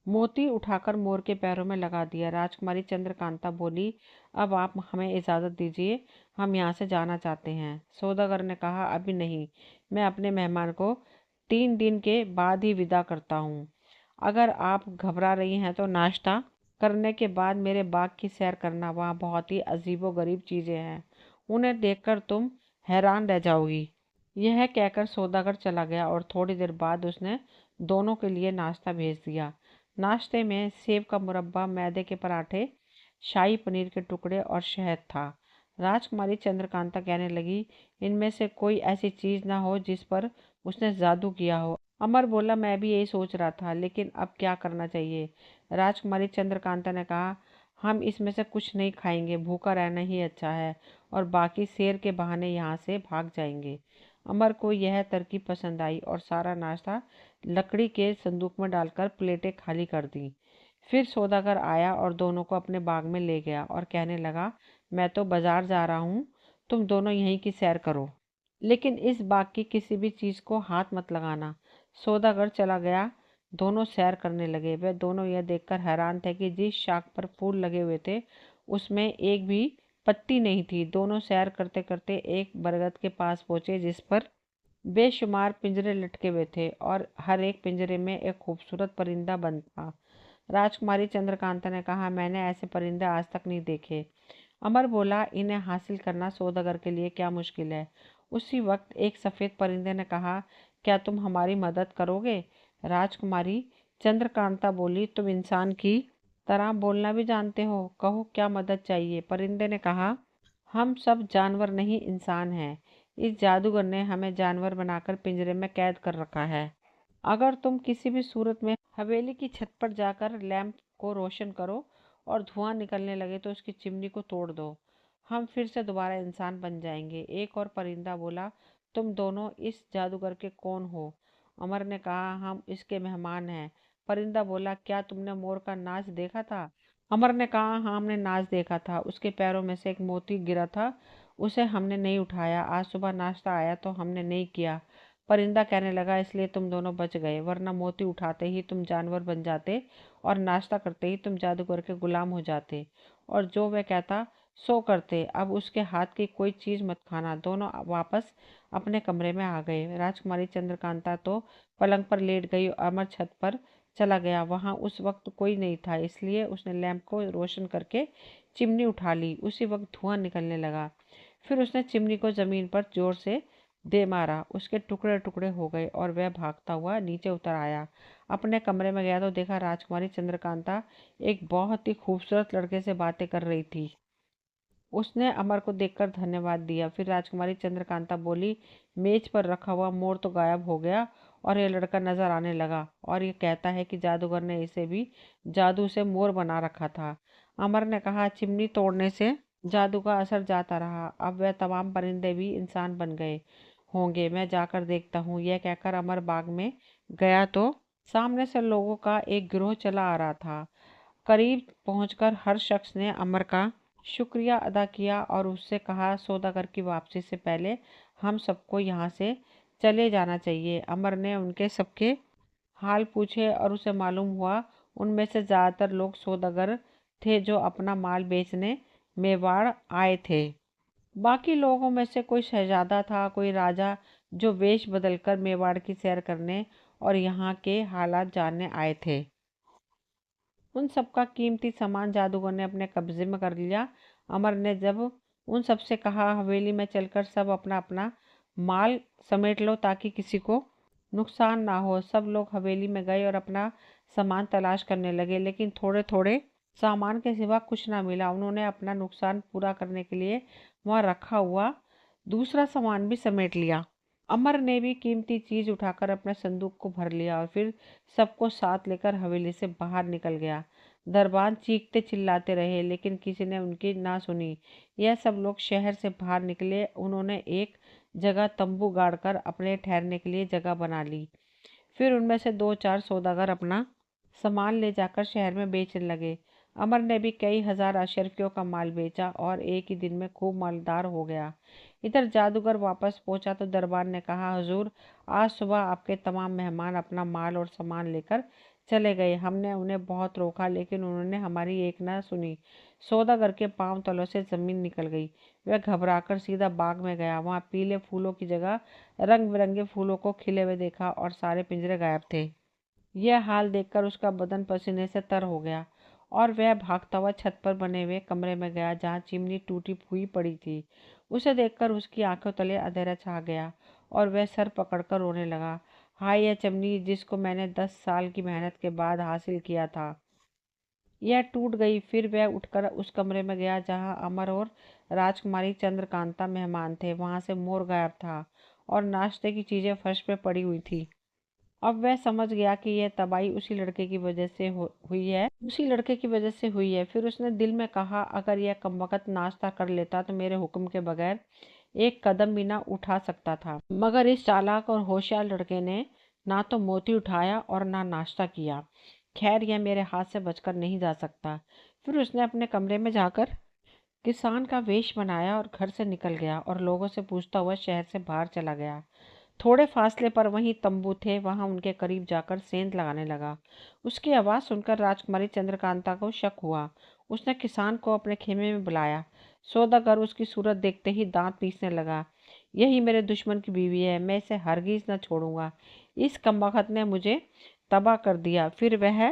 मोती उठाकर मोर के पैरों में लगा दिया। राजकुमारी चंद्रकांता बोली, अब आप हमें इजाजत दीजिए, हम यहाँ से जाना चाहते हैं। सौदागर ने कहा, अभी नहीं, मैं अपने मेहमान को 3 दिन के बाद ही विदा करता हूँ। अगर आप घबरा रही हैं तो नाश्ता करने के बाद मेरे बाग की सैर करना, वहाँ बहुत ही अजीबोगरीब चीजें हैं, उन्हें देखकर तुम हैरान रह जाओगी। यह कहकर सौदागर चला गया और थोड़ी देर बाद उसने दोनों के लिए नाश्ता भेज दिया। नाश्ते में सेब का मुरब्बा, मैदे के पराठे, शाही पनीर के टुकड़े और शहद था। राजकुमारी चंद्रकांता कहने लगी, इनमें से कोई ऐसी चीज ना हो जिस पर उसने जादू किया हो। अमर बोला, मैं भी यही सोच रहा था, लेकिन अब क्या करना चाहिए? राजकुमारी चंद्रकांता ने कहा, हम इसमें से कुछ नहीं खाएंगे, भूखा रहना ही अच्छा है, और बाकी शेर के बहाने यहाँ से भाग जाएंगे। अमर को यह तरकीब पसंद आई और सारा नाश्ता लकड़ी के संदूक में डालकर प्लेटें खाली कर दी। फिर सौदागर आया और दोनों को अपने बाग में ले गया और कहने लगा, मैं तो बाजार जा रहा हूँ, तुम दोनों यहीं की सैर करो, लेकिन इस बाग की किसी भी चीज को हाथ मत लगाना। सौदागर चला गया। दोनों सैर करने लगे। वे दोनों यह देखकर हैरान थे कि जिस शाख पर फूल लगे हुए थे उसमें एक भी पत्ती नहीं थी। दोनों सैर करते करते एक बरगद के पास पहुंचे जिस पर बेशुमार पिंजरे लटके हुए थे और हर एक पिंजरे में एक खूबसूरत परिंदा बंद था। राजकुमारी चंद्रकांता ने कहा, मैंने ऐसे परिंदे आज तक नहीं देखे। अमर बोला, इन्हें हासिल करना सौदागर के लिए क्या मुश्किल है। उसी वक्त एक सफ़ेद परिंदे ने कहा, क्या तुम हमारी मदद करोगे? राजकुमारी चंद्रकांता बोली, तुम इंसान की तरह बोलना भी जानते हो, कहो क्या मदद चाहिए। परिंदे ने कहा, हम सब जानवर नहीं इंसान हैं। इस जादूगर ने हमें जानवर बनाकर पिंजरे में कैद कर रखा है। अगर तुम किसी भी सूरत में हवेली की छत पर जाकर लैंप को रोशन करो और धुआं निकलने लगे तो उसकी चिमनी को तोड़ दो, हम फिर से दोबारा इंसान बन जाएंगे। एक और परिंदा बोला, तुम दोनों इस जादूगर के कौन हो? अमर ने कहा, हम इसके मेहमान हैं। परिंदा बोला, क्या तुमने मोर का नाच देखा था? अमर ने कहा, हाँ, हमने नाच देखा था। उसके पैरों में से एक मोती गिरा था, उसे हमने नहीं उठाया। आज सुबह नाश्ता आया तो हमने नहीं किया। परिंदा कहने लगा, इसलिए तुम दोनों बच गए, वरना मोती उठाते ही तुम जानवर बन जाते और नाश्ता करते ही तुम जादूगर के गुलाम हो जाते और जो वह कहता सो करते। अब उसके हाथ की कोई चीज़ मत खाना। दोनों वापस अपने कमरे में आ गए। राजकुमारी चंद्रकांता तो पलंग पर लेट गई और अमर छत पर चला गया। वहां उस वक्त कोई नहीं था, इसलिए उसने लैंप को रोशन करके चिमनी उठा ली। उसी वक्त धुआं निकलने लगा। फिर उसने चिमनी को जमीन पर जोर से दे मारा। उसके टुकड़े टुकड़े हो गए और वह भागता हुआ नीचे उतर आया। अपने कमरे में गया तो देखा राजकुमारी चंद्रकांता एक बहुत ही खूबसूरत लड़के से बातें कर रही थी। उसने अमर को देखकर धन्यवाद दिया। फिर राजकुमारी चंद्रकांता बोली, मेज पर रखा हुआ मोर तो गायब हो गया और ये लड़का नजर आने लगा और ये कहता है कि जादूगर ने इसे भी जादू से मोर बना रखा था। अमर ने कहा, चिमनी तोड़ने से जादू का असर जाता रहा। अब वह तमाम परिंदे भी इंसान बन गए होंगे, मैं जाकर देखता हूँ। यह कहकर अमर बाग में गया तो सामने से लोगों का एक गिरोह चला आ रहा था। करीब पहुंचकर हर शख्स ने अमर का शुक्रिया अदा किया और उससे कहा, सौदागर की वापसी से पहले हम सबको यहाँ से चले जाना चाहिए। अमर ने उनके सबके हाल पूछे और उसे मालूम हुआ उनमें से ज़्यादातर लोग सौदागर थे जो अपना माल बेचने मेवाड़ आए थे। बाकी लोगों में से कोई शहजादा था, कोई राजा जो वेश बदलकर मेवाड़ की सैर करने और यहाँ के हालात जानने आए थे। उन सबका कीमती सामान जादूगर ने अपने कब्जे में कर लिया। अमर ने जब उन सबसे कहा, हवेली में चलकर सब अपना अपना माल समेट लो ताकि किसी को नुकसान ना हो। सब लोग हवेली में गए और अपना सामान तलाश करने लगे, लेकिन थोड़े थोड़े सामान के सिवा कुछ ना मिला। उन्होंने अपना नुकसान पूरा करने के लिए वहाँ रखा हुआ दूसरा सामान भी समेट लिया। अमर ने भी कीमती चीज उठाकर अपने संदूक को भर लिया और फिर सबको साथ लेकर हवेली से बाहर निकल गया। दरबान चीखते चिल्लाते रहे, लेकिन किसी ने उनकी ना सुनी। यह सब लोग शहर से बाहर निकले। उन्होंने एक जगह तंबू गाड़कर अपने ठहरने के लिए जगह बना ली। फिर उनमें से दो चार सौदागर अपना सामान ले जाकर शहर में बेचने लगे। अमर ने भी कई हजार अशर्फियों का माल बेचा और एक ही दिन में खूब मालदार हो गया। इधर जादूगर वापस पहुंचा तो दरबार ने कहा, हुजूर, आज सुबह आपके तमाम मेहमान अपना माल और सामान लेकर चले गए। हमने उन्हें बहुत रोका, लेकिन उन्होंने हमारी एक ना सुनी। सौदागर के पांव तलों से जमीन निकल गई। वह घबराकर सीधा बाग में गया। वहां पीले फूलों की जगह रंग बिरंगे फूलों को खिले हुए देखा और सारे पिंजरे गायब थे। यह हाल देखकर उसका बदन पसीने से तर हो गया और वह भागता हुआ छत पर बने हुए कमरे में गया जहाँ चिमनी टूटी हुई पड़ी थी। उसे देखकर उसकी आंखों तले अंधेरा छा गया और वह सर पकड़कर रोने लगा। हाय, यह चिमनी जिसको मैंने 10 साल की मेहनत के बाद हासिल किया था, यह टूट गई। फिर वह उठकर उस कमरे में गया जहाँ अमर और राजकुमारी चंद्रकांता मेहमान थे। वहां से मोर गायब था और नाश्ते की चीजें फर्श पे पड़ी हुई थी। अब वह समझ गया कि यह तबाही उसी लड़के की वजह से हुई है। फिर उसने दिल में कहा, अगर यह कमबख्त नाश्ता कर लेता तो मेरे हुक्म के बगैर एक कदम भी ना उठा सकता था। मगर इस चालाक और होशियार लड़के ने ना तो मोती उठाया और ना नाश्ता किया। खैर, यह मेरे हाथ से बचकर नहीं जा सकता। फिर उसने अपने कमरे में जाकर किसान का वेश बनाया और घर से निकल गया और लोगों से पूछता हुआ शहर से बाहर चला गया। थोड़े फासले पर वहीं तंबू थे, वहां उनके करीब जाकर सेंध लगाने लगा। उसकी आवाज़ सुनकर राजकुमारी चंद्रकांता को शक हुआ। उसने किसान को अपने खेमे में बुलाया। सौदागर उसकी सूरत देखते ही दांत पीसने लगा। यही मेरे दुश्मन की बीवी है, मैं इसे हरगिज न छोड़ूंगा। इस कमबख्त ने मुझे तबाह कर दिया। फिर वह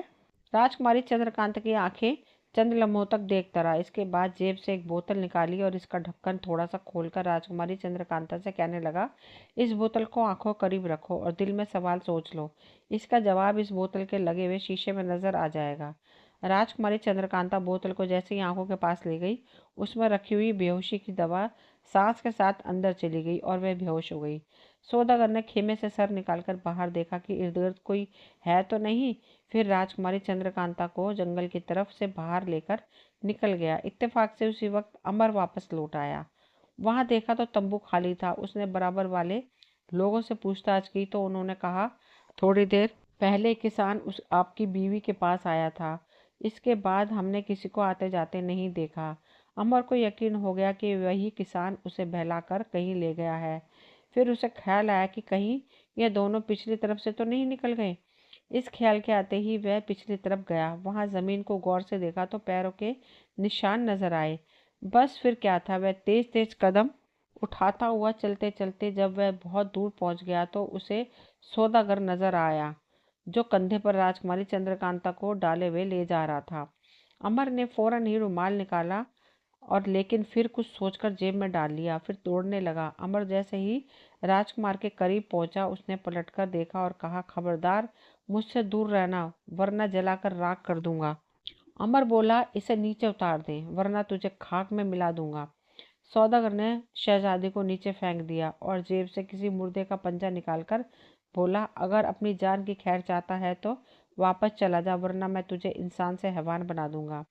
राजकुमारी चंद्रकांत की आंखें चंद लम्हों तक देखता रहा। इसके बाद जेब से एक बोतल निकाली और इसका ढक्कन थोड़ा सा खोलकर राजकुमारी चंद्रकांता से कहने लगा, इस बोतल को आंखों करीब रखो और दिल में सवाल सोच लो। इसका जवाब इस बोतल के लगे हुए शीशे में नजर आ जाएगा। राजकुमारी चंद्रकांता बोतल को जैसे ही आंखों के पास ले गई, उसमें रखी हुई बेहोशी की दवा सांस के साथ अंदर चली गई और वह बेहोश हो गई। सौदागर ने खेमे से सर निकालकर बाहर देखा कि इर्द गिर्द कोई है तो नहीं। फिर राजकुमारी चंद्रकांता को जंगल की तरफ से बाहर लेकर निकल गया। इत्तेफाक से उसी वक्त अमर वापस लौट आया। वहां देखा तो तंबू खाली था। उसने बराबर वाले लोगों से पूछताछ की तो उन्होंने कहा, थोड़ी देर पहले किसान उस आपकी बीवी के पास आया था। इसके बाद हमने किसी को आते जाते नहीं देखा। अमर को यकीन हो गया कि वही किसान उसे बहलाकर कहीं ले गया है। फिर उसे ख्याल आया कि कहीं ये दोनों पिछली तरफ से तो नहीं निकल गए। इस ख्याल के आते ही वह पिछली तरफ गया। वहां जमीन को गौर से देखा तो पैरों के निशान नजर आए। बस फिर क्या था, वह तेज तेज कदम उठाता हुआ चलते चलते जब वह बहुत दूर पहुंच गया तो उसे सौदागर नजर आया, जो कंधे पर राजकुमारी चंद्रकांता को डाले हुए ले जा रहा था। अमर ने फौरन ही रुमाल निकाला और लेकिन फिर कुछ सोचकर जेब में डाल लिया। फिर दौड़ने लगा। अमर जैसे ही राजकुमार के करीब पहुंचा, उसने पलटकर देखा और कहा, खबरदार मुझसे दूर रहना वरना जलाकर राख कर दूंगा। अमर बोला, इसे नीचे उतार दे वरना तुझे खाक में मिला दूंगा। सौदागर ने शहजादी को नीचे फेंक दिया और जेब से किसी मुर्दे का पंजा निकालकर बोला, अगर अपनी जान की खैर चाहता है तो वापस चला जा वरना मैं तुझे इंसान से हैवान बना दूंगा।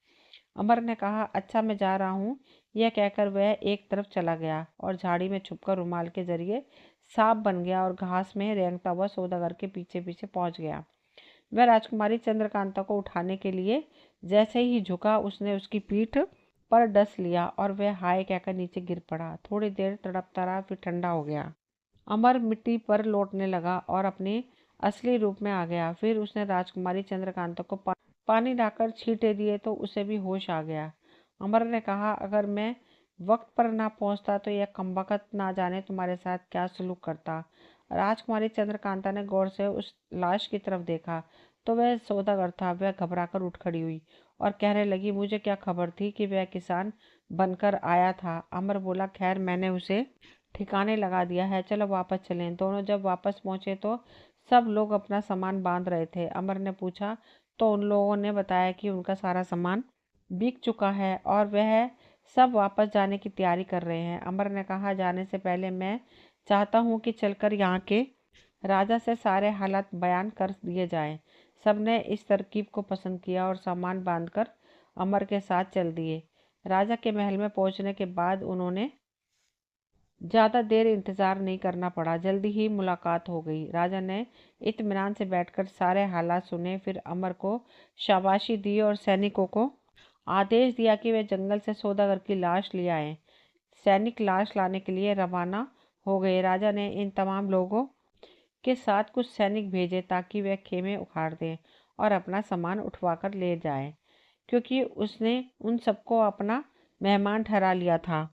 अमर ने कहा, अच्छा मैं जा रहा हूँ। यह कहकर वह एक तरफ चला गया और झाड़ी में छुपकर रुमाल के जरिए सांप बन गया और घास में रेंगता हुआ सौदागर के पीछे पीछे पहुंच गया। वह राजकुमारी चंद्रकांता को उठाने के लिए जैसे ही झुका, उसने उसकी पीठ पर डस लिया और वह हाय कहकर नीचे गिर पड़ा। थोड़ी देर तड़पता रहा, फिर ठंडा हो गया। अमर मिट्टी पर लौटने लगा और अपने असली रूप में आ गया। फिर उसने राजकुमारी चंद्रकांता को पानी लाकर छींटे दिए तो उसे भी होश आ गया। अमर ने कहा, अगर मैं वक्त पर ना पहुंचता तो यह कमबख्त ना जाने तुम्हारे साथ क्या सलूक करता। राजकुमारी चंद्रकांता ने गौर से उस लाश की तरफ देखा तो वह सौदागर था। वह घबराकर उठ खड़ी हुई और कहने लगी, मुझे क्या खबर थी कि वह किसान बनकर आया था। अमर बोला, खैर मैंने उसे ठिकाने लगा दिया है, चलो वापस चलें। दोनों जब वापस पहुंचे तो सब लोग अपना सामान बांध रहे थे। अमर ने पूछा तो उन लोगों ने बताया कि उनका सारा सामान बिक चुका है और वह सब वापस जाने की तैयारी कर रहे हैं। अमर ने कहा, जाने से पहले मैं चाहता हूँ कि चलकर यहाँ के राजा से सारे हालात बयान कर दिए जाएं। सबने इस तरकीब को पसंद किया और सामान बांधकर अमर के साथ चल दिए। राजा के महल में पहुंचने के बाद उन्होंने ज़्यादा देर इंतज़ार नहीं करना पड़ा। जल्दी ही मुलाकात हो गई। राजा ने इत्मीनान से बैठकर सारे हालात सुने। फिर अमर को शाबाशी दी और सैनिकों को आदेश दिया कि वे जंगल से सौदागर की लाश ले आए। सैनिक लाश लाने के लिए रवाना हो गए। राजा ने इन तमाम लोगों के साथ कुछ सैनिक भेजे ताकि वे खेमे उखाड़ दें और अपना सामान उठवाकर ले जाएं, क्योंकि उसने उन सबको अपना मेहमान ठहरा लिया था।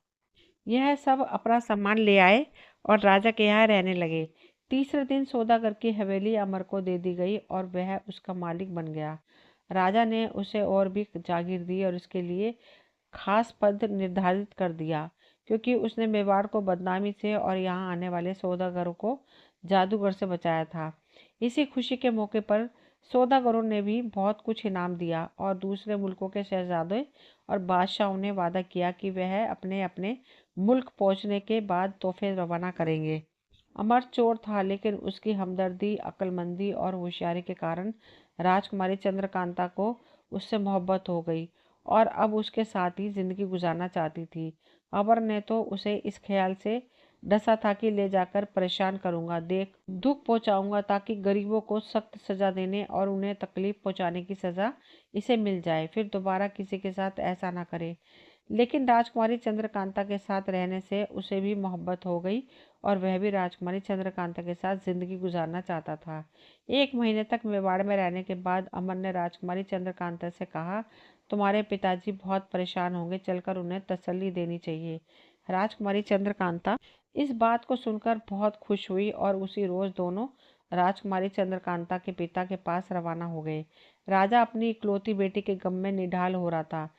यह सब अपना सामान ले आए और राजा के यहाँ रहने लगे। तीसरे दिन सौदागर की हवेली अमर को दे दी गई और वह उसका मालिक बन गया। राजा ने उसे और भी जागीर दी और इसके लिए खास पद निर्धारित कर दिया, क्योंकि उसने मेवाड़ को बदनामी से और यहाँ आने वाले सौदागरों को जादूगर से बचाया था। इसी खुशी के मौके पर सौदागरों ने भी बहुत कुछ इनाम दिया और दूसरे मुल्कों के शहजादे और बादशाहों ने वादा किया कि वह अपने अपने मुल्क पहुंचने के बाद तोहफे रवाना करेंगे। अमर चोर था, लेकिन उसकी हमदर्दी, अक्लमंदी और होशियारी के कारण राजकुमारी चंद्रकांता को उससे मोहब्बत हो गई और अब उसके साथ ही जिंदगी गुजारना चाहती थी। अमर ने तो उसे इस ख्याल से डसा था कि ले जाकर परेशान करूंगा, देख दुख पहुंचाऊंगा ताकि गरीबों को सख्त सजा देने और उन्हें तकलीफ पहुंचाने की सजा इसे मिल जाए, फिर दोबारा किसी के साथ ऐसा ना करे। लेकिन राजकुमारी चंद्रकांता के साथ रहने से उसे भी मोहब्बत हो गई और वह भी राजकुमारी चंद्रकांता के साथ जिंदगी गुजारना चाहता था। 1 महीने तक मेवाड़ में रहने के बाद अमर ने राजकुमारी चंद्रकांता से कहा, तुम्हारे पिताजी बहुत परेशान होंगे, चलकर उन्हें तसल्ली देनी चाहिए। राजकुमारी चंद्रकांता इस बात को सुनकर बहुत खुश हुई और उसी रोज दोनों राजकुमारी चंद्रकांता के पिता के पास रवाना हो गए। राजा अपनी इकलौती बेटी के गम में निढाल हो रहा था।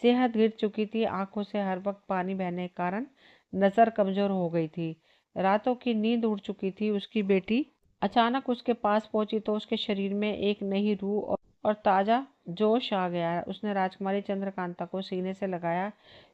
सेहत गिर चुकी थी, आंखों से हर वक्त पानी बहने के कारण नजर कमजोर हो गई थी। रातों की नींद उड़ चुकी थी। उसकी बेटी अचानक उसके पास पहुंची तो उसके शरीर में एक नई रूह और ताजा जोश आ गया। उसने राजकुमारी चंद्रकांता को सीने से लगाया।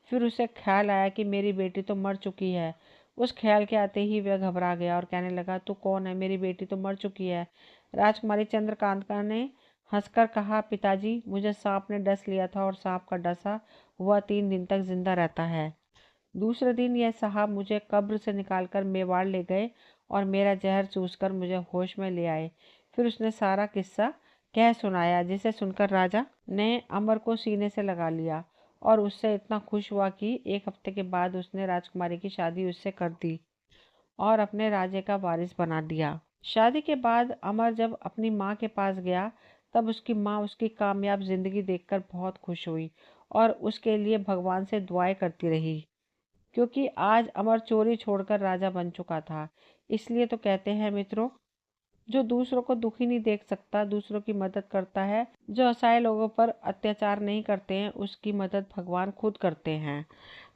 फिर उसे ख्याल आया कि मेरी बेटी तो मर चुकी है। उस ख्याल के आते ही वह घबरा गया और कहने लगा, तू कौन है? मेरी बेटी तो मर चुकी है। राजकुमारी चंद्रकांता ने हंसकर कहा, पिताजी, मुझे सांप ने डस लिया था और सांप का डसा हुआ 3 दिन तक जिंदा रहता है। दूसरे दिन यह साहब मुझे कब्र से निकालकर मेवाड़ ले गए और मेरा जहर चूसकर मुझे होश में ले आए। फिर उसने सारा किस्सा कह सुनाया, जिसे सुनकर राजा ने अमर को सीने से लगा लिया और उससे इतना खुश हुआ कि 1 हफ्ते के बाद उसने राजकुमारी की शादी उससे कर दी और अपने राज्य का वारिस बना दिया। शादी के बाद अमर जब अपनी माँ के पास गया तब उसकी माँ उसकी कामयाब जिंदगी देखकर बहुत खुश हुई और उसके लिए भगवान से दुआएं करती रही, क्योंकि आज अमर चोरी छोड़कर राजा बन चुका था। इसलिए तो कहते हैं मित्रों, जो दूसरों को दुखी नहीं देख सकता, दूसरों की मदद करता है, जो असहाय लोगों पर अत्याचार नहीं करते हैं, उसकी मदद भगवान खुद करते हैं।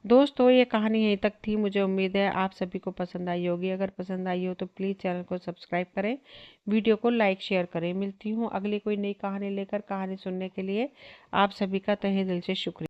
दोस्तों, ये कहानी यहीं तक थी। मुझे उम्मीद है आप सभी को पसंद आई होगी। अगर पसंद आई हो तो प्लीज़ चैनल को सब्सक्राइब करें, वीडियो को लाइक शेयर करें। मिलती हूँ अगली कोई नई कहानी लेकर। कहानी सुनने के लिए आप सभी का तहे दिल से शुक्रिया।